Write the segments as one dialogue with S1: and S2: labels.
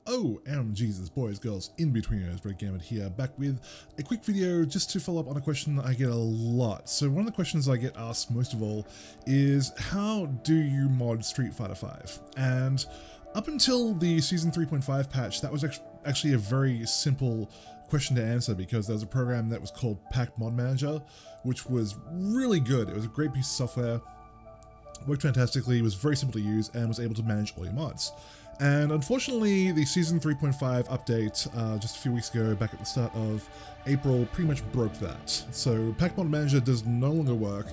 S1: OMGs, boys, girls, in-betweeners, Red Gambit here, back with a quick video just to follow up on a question that I get a lot. So one of the questions I get asked most of all is, how do you mod Street Fighter V? And up until the Season 3.5 patch, that was actually a very simple question to answer, because there was a program that was called Paks Mod Manager, which was really good. It was a great piece of software, worked fantastically, was very simple to use, and was able to manage all your mods. And unfortunately, the Season 3.5 update just a few weeks ago, back at the start of April, pretty much broke that. So Paks Mod Manager does no longer work,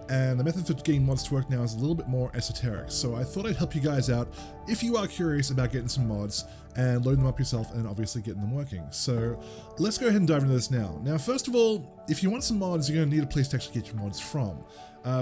S1: and the method for getting mods to work now is a little bit more esoteric. So I thought I'd help you guys out if you are curious about getting some mods and loading them up yourself and obviously getting them working. So let's go ahead and dive into this now. Now, first of all, if you want some mods, you're going to need a place to actually get your mods from,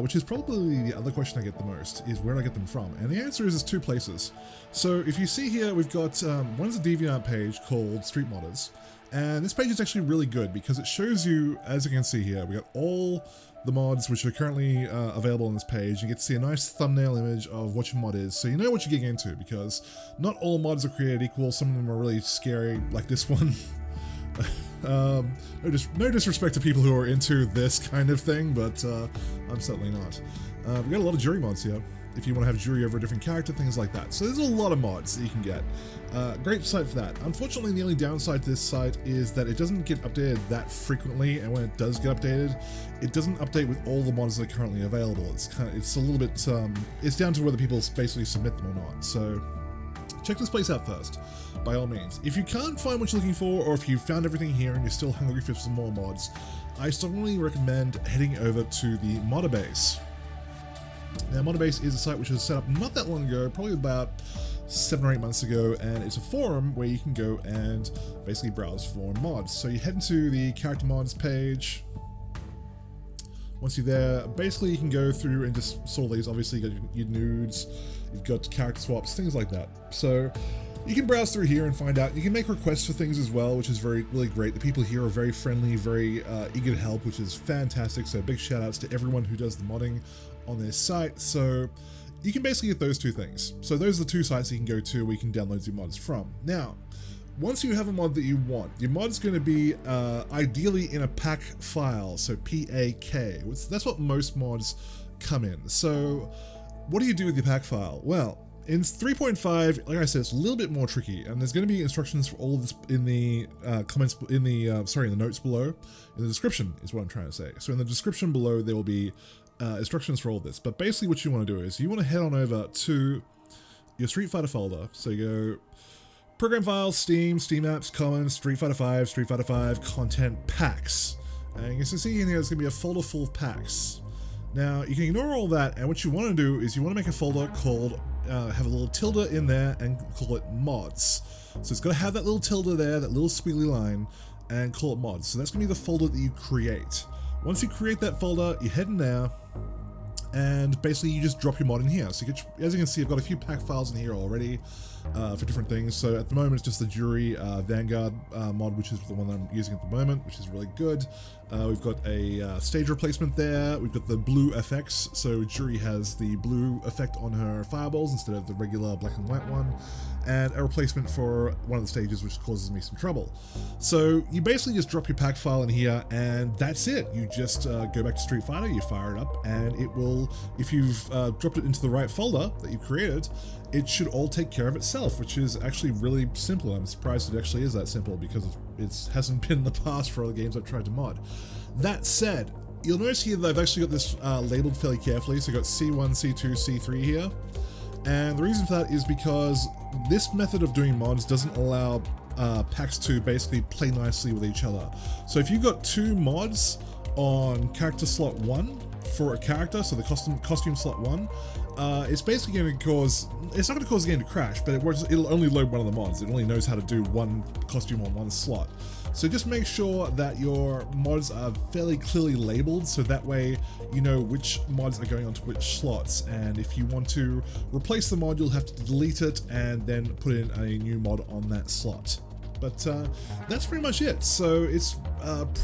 S1: which is probably the other question I get the most, is where do I get them from? And the answer is there's two places. So if you see here, we've got one's a DeviantArt page called Street Modders, and this page is actually really good because it shows you, as you can see here, we got all the mods which are currently available on this page. You get to see a nice thumbnail image of what your mod is, so you know what you're getting into, because not all mods are created equal. Some of them are really scary, like this one. No disrespect to people who are into this kind of thing, but I'm certainly not. We got a lot of jury mods here, if you want to have jury over a different character, things like that. So there's a lot of mods that you can get. Great site for that. Unfortunately, the only downside to this site is that it doesn't get updated that frequently, and when it does get updated, it doesn't update with all the mods that are currently available. It's a little bit, it's down to whether people basically submit them or not. So check this place out first, by all means. If you can't find what you're looking for, or if you've found everything here and you're still hungry for some more mods, I strongly recommend heading over to the Modder Base. Now, Modder Base is a site which was set up not that long ago, probably about 7 or 8 months ago, and it's a forum where you can go and basically browse for mods. So you head into the character mods page. Once you're there, basically you can go through and just sort these. Obviously you got your nudes, you've got character swaps, things like that. So you can browse through here and find out. You can make requests for things as well, which is really great. The people here are very friendly, very eager to help, which is fantastic. So big shout outs to everyone who does the modding on this site. So you can basically get those two things. So those are the two sites you can go to where you can download your mods from. Now, once you have a mod that you want, your mod's going to be ideally in a PAK file, so P-A-K. That's what most mods come in. So what do you do with your PAK file? Well, in 3.5, like I said, it's a little bit more tricky, and there's going to be instructions for all of this in the comments, in the notes below, in the description is what I'm trying to say. So in the description below, there will be instructions for all of this. But basically what you want to do is you want to head on over to your Street Fighter folder. So you go Program Files, Steam, steamapps, Common, Street Fighter V, Street Fighter V, Content, Paks. And you can see in here there's going to be a folder full of Paks. Now, you can ignore all that, and what you want to do is you want to make a folder called, have a little tilde in there and call it mods. So it's got to have that little tilde there, that little squiggly line, and call it mods. So that's going to be the folder that you create. Once you create that folder, you head in there, and basically you just drop your mod in here. So you get, as you can see, I've got a few PAK files in here already for different things. So at the moment it's just the Jury Vanguard mod, which is the one that I'm using at the moment, which is really good. We've got a stage replacement there. We've got the blue FX, so Jury has the blue effect on her fireballs instead of the regular black and white one, and a replacement for one of the stages, which causes me some trouble. So you basically just drop your PAK file in here, and that's it. You just go back to Street Fighter, you fire it up, and it will, if you've dropped it into the right folder that you created, it should all take care of itself, which is actually really simple. I'm surprised it actually is that simple, because it hasn't been in the past for other games I've tried to mod. That said, you'll notice here that I've actually got this labeled fairly carefully. So I've got C1, C2, C3 here. And the reason for that is because this method of doing mods doesn't allow packs to basically play nicely with each other. So if you've got two mods on character slot 1 for a character, so the costume slot 1, it's basically going to cause, it's not going to cause the game to crash, but it'll only load one of the mods. It only knows how to do one costume on one slot. So just make sure that your mods are fairly clearly labeled, so that way you know which mods are going onto which slots, and if you want to replace the mod, you'll have to delete it and then put in a new mod on that slot. But that's pretty much it. So it's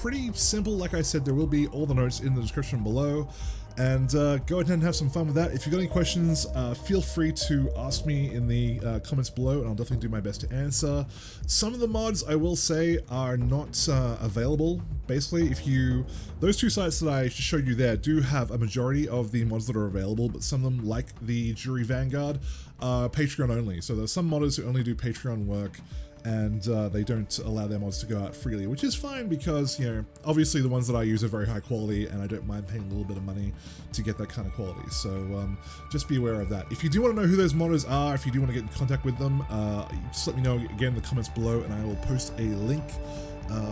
S1: pretty simple. Like I said, there will be all the notes in the description below. and go ahead and have some fun with that. If you've got any questions, feel free to ask me in the comments below, and I'll definitely do my best to answer. Some of the mods, I will say, are not available. Basically, those two sites that I showed you there do have a majority of the mods that are available, but some of them, like the Jury Vanguard, are Patreon only. So there's some modders who only do Patreon work, and they don't allow their mods to go out freely, which is fine because, you know, obviously the ones that I use are very high quality, and I don't mind paying a little bit of money to get that kind of quality. So just be aware of that. If you do want to know who those modders are, if you do want to get in contact with them, just let me know again in the comments below, and I will post a link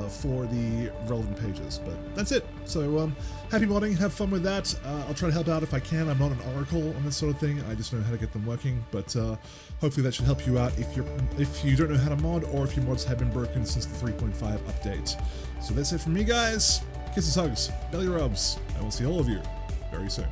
S1: for the relevant pages. But that's it. So happy modding, have fun with that. I'll try to help out if I can. I'm not an oracle on this sort of thing. I just know how to get them working, but hopefully that should help you out if you don't know how to mod, or if your mods have been broken since the 3.5 update. So that's it from me, guys. Kisses, hugs, belly rubs. I will see all of you very soon.